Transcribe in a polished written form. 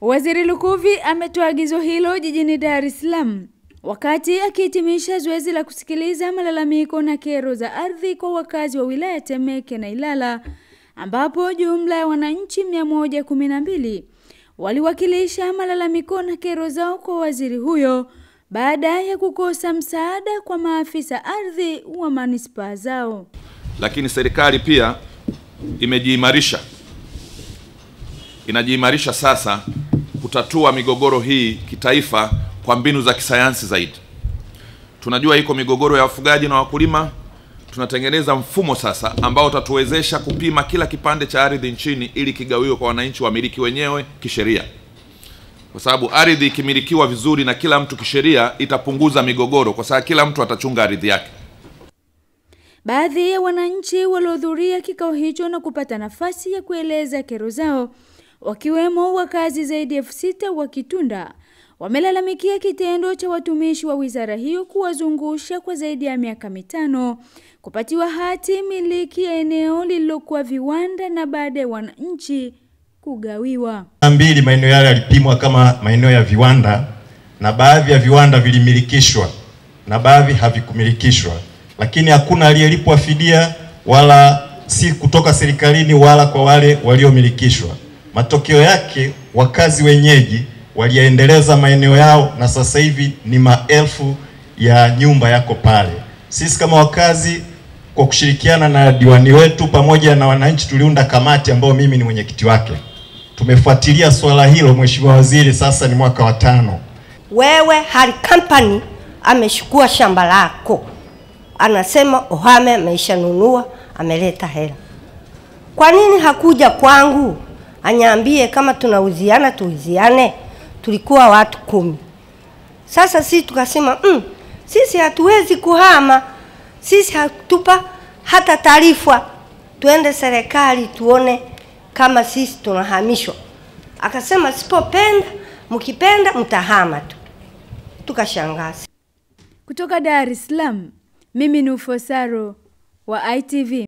Waziri Lukuvi ametoa agizo hilo jijini Dar es Salaam wakati akihitimisha zoezi la kusikiliza malalamiko na kero za ardhi kwa wakazi wa wilaya Temeke na Ilala, ambapo jumla ya wananchi 112 waliwakilisha malalamiko na kero zao kwa waziri huyo baada ya kukosa msaada kwa maafisa ardhi wa manispaa zao. Lakini serikali pia inajiimarisha sasa kutatua migogoro hii kitaifa kwa mbinu za kisayansi zaidi. Tunajua iko migogoro ya wafugaji na wakulima. Tunatengeneza mfumo sasa ambao utatuwezesha kupima kila kipande cha ardhi nchini ili kigawiwe kwa wananchi wamiliki wenyewe kisheria. Kwa sababu ardhi ikimilikiwa vizuri na kila mtu kisheria itapunguza migogoro, kwa sababu kila mtu atachunga ardhi yake. Baadhi ya wananchi waliohudhuria kikao hicho na kupata nafasi ya kueleza kero zao, wakiwemo wakazi zaidi ya 6,000 wa Kitunda, wamelalamikia kitendo cha watumishi wa wizara hiyo kuwazungusha kwa zaidi ya miaka 5 kupatiwa hati miliki ya eneo lililokuwa viwanda na baadaye wananchi kugawiwa. Mbili, maeneo yale yalipimwa kama maeneo ya viwanda na baadhi ya viwanda vilimilikishwa na baadhi havikumilikishwa, lakini hakuna aliyelipwa fidia wala si kutoka serikalini wala kwa wale waliomilikishwa. Matokeo yake wakazi wenyeji waliendeleza maeneo yao na sasa hivi ni maelfu ya nyumba yako pale. Sisi kama wakazi kwa kushirikiana na diwani wetu pamoja na wananchi tuliunda kamati ambayo mimi ni mwenyekiti wake. Tumefuatilia swala hilo, Mheshimiwa Waziri, sasa ni mwaka wa 5. Wewe Hari Company ameshukua shamba lako. Anasema Ohame ameshanunua, ameleta hela. Kwa nini hakuja kwangu? Anyambie kama tunauziana tuuziane. Tulikuwa watu 10. Sasa sisi tukasema sisi hatuwezi kuhama. Sisi hatupa hata taarifa. Tuende serikali tuone kama sisi tunahamishwa. Akasema sipopenda, mkipenda mtahama tu. Tukashangaa. Kutoka Dar es Salaam, mimi ni Ufosaro wa ITV.